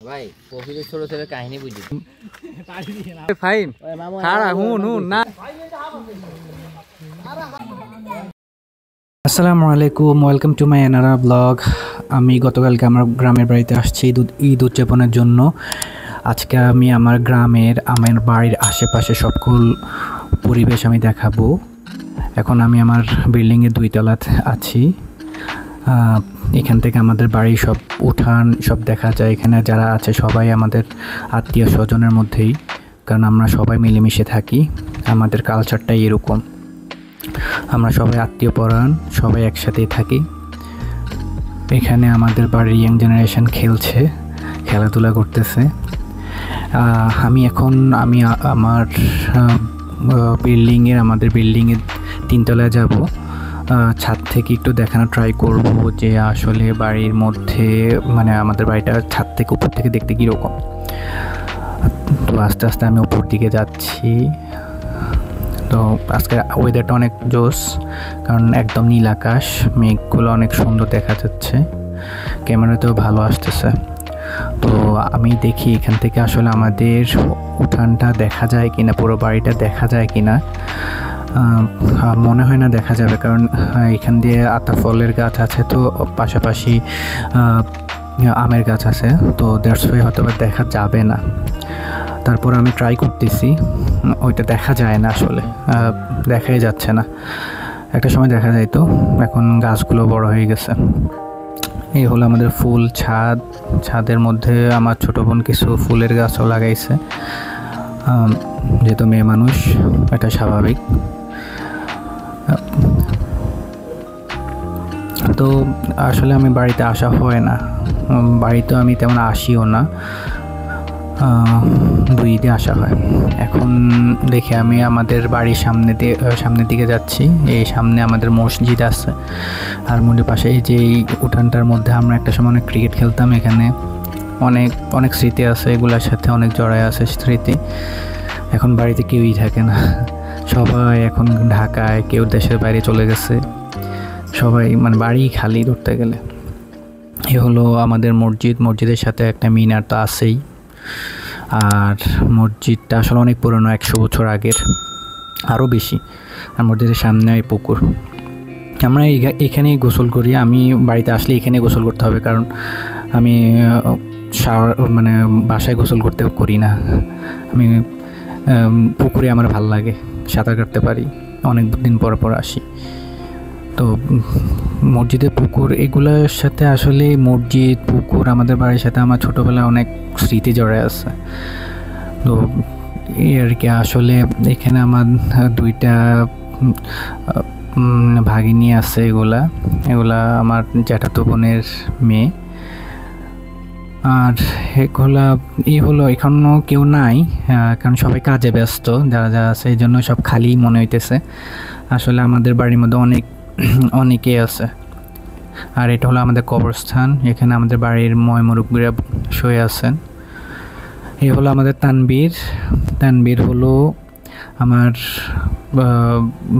ভাই প্রফিলের ছোট ছেলের কাহিনী বুঝি ফাইন খাড়া হুন না। আসসালামু আলাইকুম, ওয়েলকাম টু মাই অ্যানারা ব্লগ। আমি গতকালকে আমার গ্রামের বাড়িতে আসছি ঈদ উদযাপনের জন্য। আজকে আমি আমার গ্রামের আমার বাড়ির আশেপাশে সকল পরিবেশ আমি দেখাবো। এখন আমি আমার বিল্ডিংয়ের 2 তলাতে আছি। এখান থেকে আমাদের বাড়ির সব উঠান সব দেখা যায়। এখানে যারা আছে সবাই আমাদের আত্মীয় স্বজনের মধ্যেই, কারণ আমরা সবাই মিলেমিশে থাকি। আমাদের কালচারটাই এরকম, আমরা সবাই আত্মীয়পরায়ণ, সবাই একসাথেই থাকি। এখানে আমাদের বাড়ির ইয়াং জেনারেশন খেলছে, খেলাধুলা করতেছে। আমি আমার আমাদের বিল্ডিংয়ের 3 তলায় যাব। ছাদ থেকে একটু দেখানো ট্রাই করব যে আসলে বাড়ির মধ্যে মানে আমাদের বাড়িটা ছাদ থেকে উপর থেকে দেখতে কীরকম। তো আস্তে আস্তে আমি উপর দিকে যাচ্ছি। তো আজকে ওয়েদারটা অনেক জোস, কারণ একদম নীল আকাশ, মেঘগুলো অনেক সুন্দর দেখা যাচ্ছে, ক্যামেরাতেও ভালো আসতেছে। তো আমি দেখি এখান থেকে আসলে আমাদের উঠানটা দেখা যায় কিনা, পুরো বাড়িটা দেখা যায় কিনা। মনে হয় না দেখা যাবে, কারণ এখান দিয়ে আতা ফলের গাছ আছে, তো পাশাপাশি আমের গাছ আছে, তো দ্যাটস ওয়াই হয়তো দেখা যাবে না। তারপর আমি ট্রাই করতেছি, ওইটা দেখা যায় না, আসলে দেখাই যাচ্ছে না। একটা সময় দেখা যায়, তো এখন গাছগুলো বড় হয়ে গেছে। এই হলো আমাদের ফুল ছাদ। ছাদের মধ্যে আমার ছোটো বোন কিছু ফুলের গাছও লাগাইছে, যেহেতু মেয়ে মানুষ এটা স্বাভাবিক। তো আসলে আমি বাড়িতে আসা হয় না, বাড়িতে আমি তেমন আসিও না, 2 ঈদে আসা হয়। এখন দেখে আমি আমাদের বাড়ির সামনের দিকে যাচ্ছি। এই সামনে আমাদের মসজিদ আছে, আর মন্দির পাশে এই যে উঠানটার মধ্যে আমরা একটা সময় অনেক ক্রিকেট খেলতাম। এখানে অনেক স্মৃতি আছে, এগুলোর সাথে অনেক জড়ায় আছে স্মৃতি। এখন বাড়িতে কেউই থাকে না, সবাই এখন ঢাকায়, কেউ দেশের বাইরে চলে গেছে, সবাই মানে বাড়ি খালি ধরতে গেলে। এ হলো আমাদের মসজিদের সাথে একটা মিনার তো আছেই। আর মসজিদটা আসলে অনেক পুরনো, 100 বছর আগের, আরও বেশি। আর মসজিদের সামনে এই পুকুর। আমরা এখানেই গোসল করি। আমি বাড়িতে আসলে এখানে গোসল করতে হবে, কারণ আমি মানে বাসায় গোসল করতে করি না। আমি পুকুরে আমার ভালো লাগে, সাঁতার কাটতে পারি, অনেক দিন পর আসি। তো মসজিদের পুকুর এগুলোর সাথে আসলে মসজিদ পুকুর আমাদের বাড়ির সাথে আমার ছোটোবেলায় অনেক স্মৃতি জড়ে আছে। তো এই আর কি। আসলে এখানে আমার 2টা ভাগিনী আছে। এগুলা আমার জ্যাঠাতো বোনের মেয়ে। আর এই হলো এখনও কেউ নাই, কারণ সবাই কাজে ব্যস্ত, যারা আছে, এই জন্য সব খালি মনে হইতেছে। আসলে আমাদের বাড়ির মধ্যে অনেকে আছে। আর এটা হলো আমাদের কবরস্থান, এখানে আমাদের বাড়ির মুরব্বিরা শুয়ে আছেন। এই হলো আমাদের তানবীর হলো আমার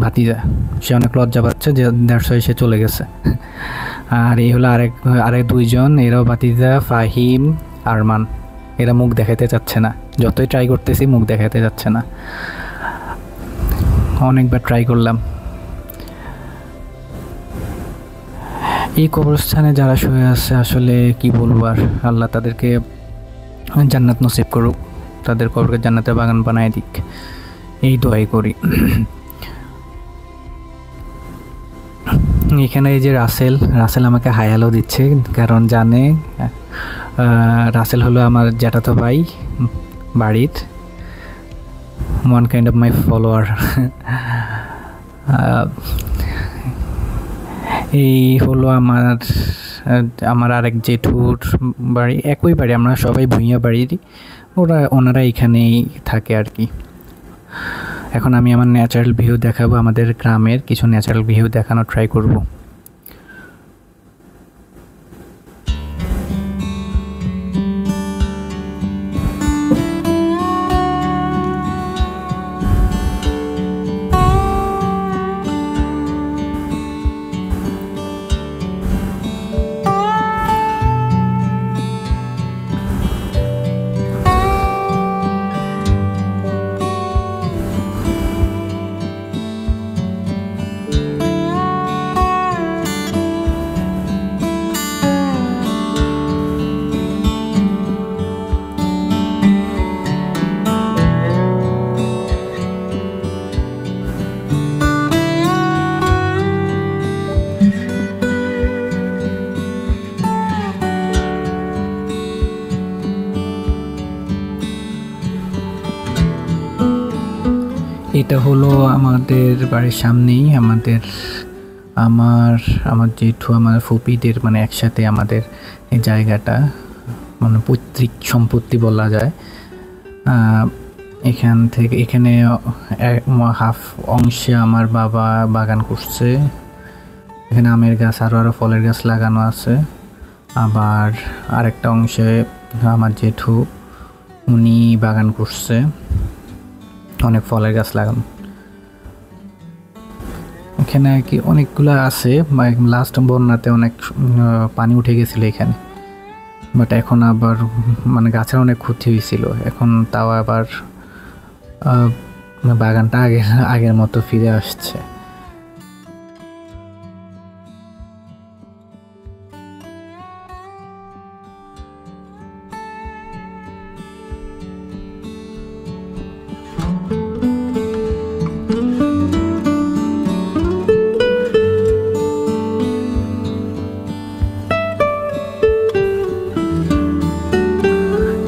ভাতিজা। সে অনেক লজ্জা পাচ্ছে, যে 150 সে চলে গেছে। আর এই হলো আরেক 2 জন, এরাও ভাতিজা, ফাহিম, আরমান। এরা মুখ দেখাতে চাচ্ছে না, যতই ট্রাই করতেছি মুখ দেখাতে যাচ্ছে না। অনেকবার ট্রাই করলাম। এই কবরস্থানে যারা শুয়ে আছে, আসলে কি বলবো আর, আল্লাহ তাদেরকে জান্নাত নসিব করুক, তাদের কবরকে জান্নাতের বাগান বানায় দিক, এই দোয়াই করি। এখানে এই যে রাসেল আমাকে হাই হ্যালো দিচ্ছে, কারণ জানে রাসেল হলো আমার জ্যাঠাতো ভাই বাড়ির, one kind of my follower. এই হলো আমার আরেক জেঠুর বাড়ি, একই বাড়ি, আমরা সবাই ভুঁইয়া বাড়ির, ওনারা এখানেই থাকে আর কি। এখন আমি আমার ন্যাচারাল ভিউ দেখাবো, আমাদের গ্রামের কিছু ন্যাচারাল ভিউ দেখানোর ট্রাই করব। এটা হলো আমাদের বাড়ির সামনেই আমার জেঠু আমার ফুপিদের মানে একসাথে আমাদের এই জায়গাটা মানে পৈতৃক সম্পত্তি বলা যায়। এখানে হাফ অংশে আমার বাবা বাগান করছে। এখানে আমের গাছ আরও ফলের গাছ লাগানো আছে। আবার আরেকটা অংশে আমার জেঠু উনি বাগান করছে, অনেক ফলের গাছ লাগানো। এখানে আর কি অনেকগুলো আছে। লাস্ট বন্যাতে অনেক পানি উঠে গেছিলো এখানে, বাট এখন আবার মানে গাছের অনেক ক্ষতি হয়েছিল। এখন তাও আবার বাগানটা আগের মতো ফিরে আসছে।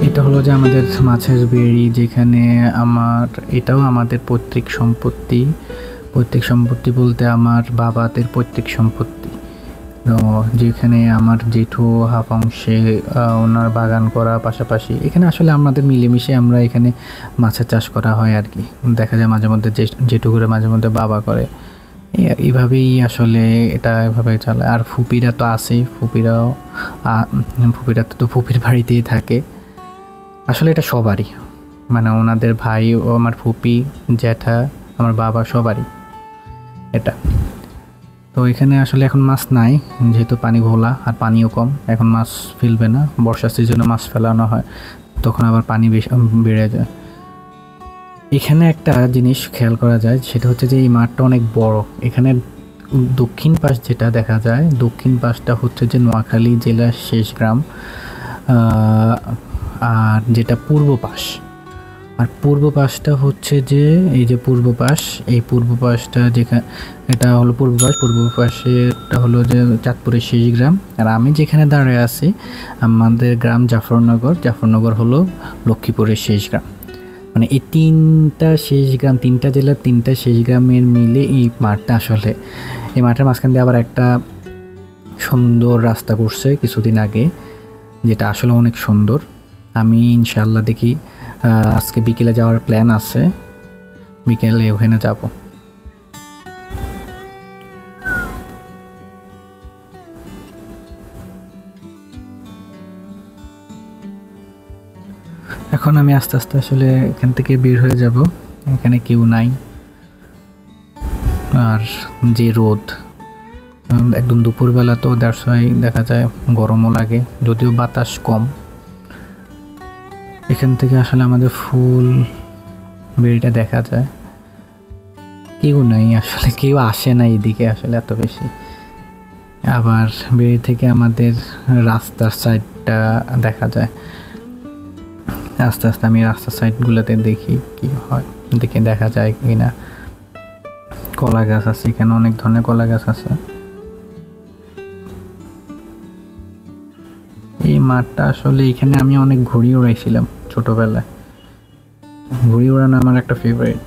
এটা হলো যে আমাদের মাছের বেড়ি, যেখানে এটাও আমাদের পৈতৃক সম্পত্তি। পৈতৃক সম্পত্তি বলতে আমার বাবাদের পৈতৃক সম্পত্তি। তো যেখানে আমার জেঠু হাফ অংশে ওনার বাগান করা, পাশাপাশি এখানে আসলে আমাদের মিলেমিশে আমরা এখানে মাছের চাষ করা হয় আর কি। দেখা যায় মাঝে মধ্যে জেঠু করে, মাঝে মধ্যে বাবা করে, এইভাবেই আসলে এটা এভাবে চলে। আর ফুপিরা তো আছেই, ফুপিরা তো ফুপির বাড়িতেই থাকে। আসলে এটা সবারই, মানে ওনাদের ভাই ও আমার ফুপি, জ্যাঠা, আমার বাবা সবারই এটা। তো এখানে আসলে এখন মাছ নাই, যেহেতু পানি ঘোলা আর পানিও কম। এখন মাছ ফেলবে না, বর্ষার সিজনে মাছ ফেলানো হয়, তখন আবার পানি বেড়ে যায়। এখানে একটা জিনিস খেয়াল করা যায়, সেটা হচ্ছে যে এই মাঠটা অনেক বড়। এখানে দক্ষিণ পাশ যেটা দেখা যায়, দক্ষিণ পাশটা হচ্ছে যে নোয়াখালী জেলার শেষ গ্রাম, আর যেটা পূর্ব পাশ, আর পূর্ব পাশটা হচ্ছে যে এই যে পূর্ব পাশ, এই পূর্ব পাশটা যেখানে এটা হলো পূর্ব পাশেটা হলো যে চাঁদপুরের শেষ গ্রাম। আর আমি যেখানে দাঁড়িয়ে আছি আমাদের গ্রাম জাফরনগর হলো লক্ষ্মীপুরের শেষ গ্রাম। মানে এই তিনটা শেষ গ্রাম, তিনটা জেলার তিনটা শেষ গ্রামের মিলে এই মাঠটা। আসলে এই মাঠের মাঝখান দিয়ে আবার একটা সুন্দর রাস্তা করছে কিছুদিন আগে, যেটা আসলে অনেক সুন্দর। আমি ইনশাআল্লাহ দেখি আজকে বিকেলে যাওয়ার প্ল্যান আছে, বিকেলে ওখানে যাব। এখন আমি আস্তে আস্তে আসলে এখান থেকে বের হয়ে যাব। এখানে কেউ নাই, আর যে রোদ একদম দুপুরবেলা, তো দ্যাটস ওয়াই দেখা যায় গরমও লাগে, যদিও বাতাস কম। এখান থেকে আসলে আমাদের ফুল বেড়িটা দেখা যায়। কেউ নাই আসলে, কেউ আসে না এদিকে আসলে এত বেশি। আবার বেড়ি থেকে আমাদের রাস্তার সাইডটা দেখা যায়। আস্তে আস্তে আমি রাস্তার সাইডগুলোতে দেখি কি হয়, দেখে দেখা যায় কি না। কলা গাছ আছে এখানে, অনেক ধরনের কলা গাছ আছে। এই মাঠটা আসলে এখানে আমি অনেক ঘুড়ি উড়াইছিলাম ছোটবেলায়। ঘুড়ি উড়ানো আমার একটা ফেভারিট।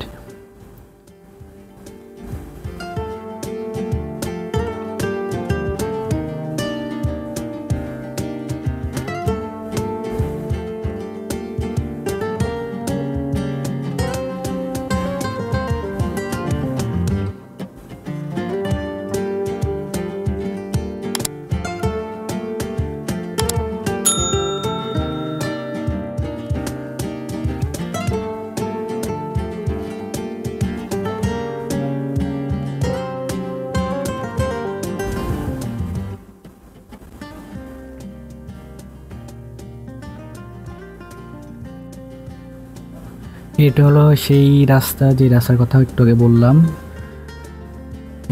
এটা হলো সেই রাস্তা, যে রাস্তার কথা একটু আগে বললাম।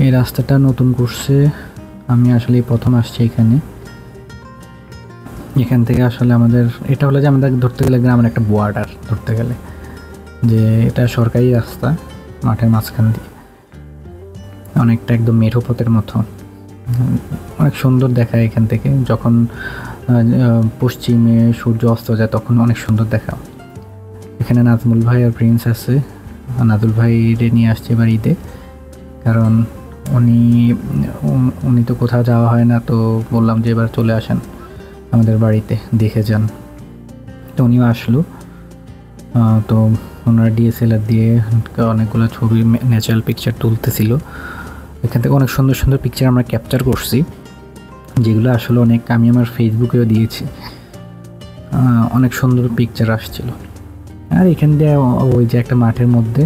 এই রাস্তাটা নতুন করছে, আমি আসলে প্রথম আসছি এখানে। এখান থেকে আসলে আমাদের এটা হলো যে আমাদের ধরতে গেলে গ্রামের একটা বর্ডার, ধরতে গেলে যে এটা সরকারি রাস্তা, মাঠের মাঝখান দিয়ে অনেকটা একদম মেঠো পথের মতো। অনেক সুন্দর দেখায় এখান থেকে, যখন পশ্চিমে সূর্য অস্ত যায় তখন অনেক সুন্দর দেখা। এখানে নাজমুল ভাই আর প্রিন্স আছে, নাদুল ভাইরে নিয়ে আসছি বাড়িতে, কারণ উনি তো কোথাও যাওয়া হয় না, তো বললাম যে এবার চলে আসেন আমাদের বাড়িতে, দেখে যান। তো উনিও আসলো। তো ওনারা ডিএসএলআর দিয়ে অনেকগুলো ছবি, ন্যাচারাল পিকচার তুলতেছিল। এখান থেকে অনেক সুন্দর সুন্দর পিকচার আমরা ক্যাপচার করছি, যেগুলো আসলে আমি আমার ফেসবুকেও দিয়েছি। অনেক সুন্দর পিকচার আসছিল। আর এখান দিয়ে ওই যে একটা মাঠের মধ্যে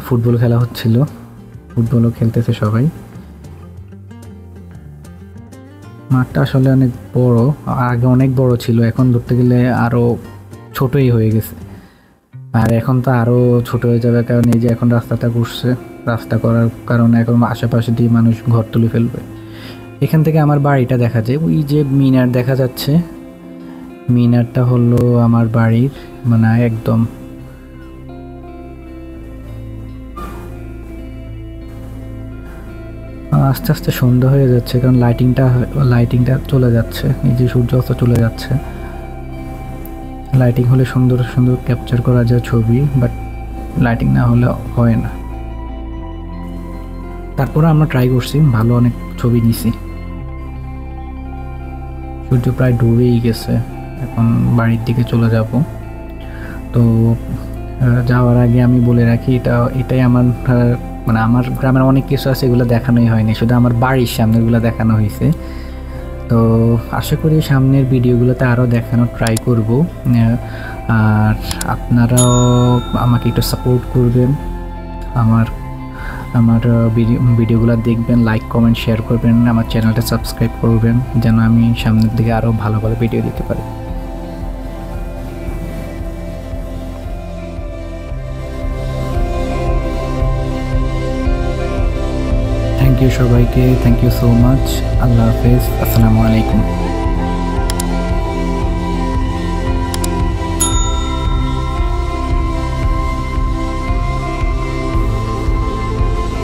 ফুটবল খেলা হচ্ছিল, ফুটবলও খেলতেছে সবাই। মাঠটা আসলে অনেক বড়, আগে অনেক বড় ছিল, এখন ধরতে গেলে আরও ছোটই হয়ে গেছে। আর এখন তো আরও ছোট হয়ে যাবে, কারণ এই যে এখন রাস্তাটা করছে, রাস্তা করার কারণে এখন আশেপাশে দিয়ে মানুষ ঘর তুলে ফেলবে। এখান থেকে আমার বাড়িটা দেখা যায়, ওই যে মিনার দেখা যাচ্ছে, মিনারটা হলো আমার বাড়ির, মানে একদম আস্তে আস্তে সন্ধ্যা হয়ে যাচ্ছে, কারণ লাইটিংটা চলে যাচ্ছে, এই যে সূর্য অস্ত চলে যাচ্ছে। লাইটিং হলে সুন্দর সুন্দর ক্যাপচার করা যায় ছবি, বাট লাইটিং না হলে হয় না। তারপরে আমরা ট্রাই করছি, ভালো অনেক ছবি নিছি। সূর্য প্রায় ডুবেই গেছে, এখন বাড়ির দিকে চলে যাব। তো যাওয়ার আগে আমি বলে রাখি, এটাই আমার মানে আমার গ্রামের অনেক কিছু আছে, এগুলো দেখানোই হয়নি, শুধু আমার বাড়ির সামনেগুলো দেখানো হয়েছে। তো আশা করি সামনের ভিডিওগুলোতে আরও দেখানোর ট্রাই করব। আর আপনারাও আমাকে একটু সাপোর্ট করবেন, আমার ভিডিওগুলো দেখবেন, লাইক কমেন্ট শেয়ার করবেন, আমার চ্যানেলটা সাবস্ক্রাইব করবেন, যেন আমি সামনের দিকে আরও ভালো ভালো ভিডিও দিতে পারি। থ্যাংক ইউ সবাইকে, থ্যাংক ইউ সো মাচ। আল্লাহ হাফেজ, আসসালামু আলাইকুম।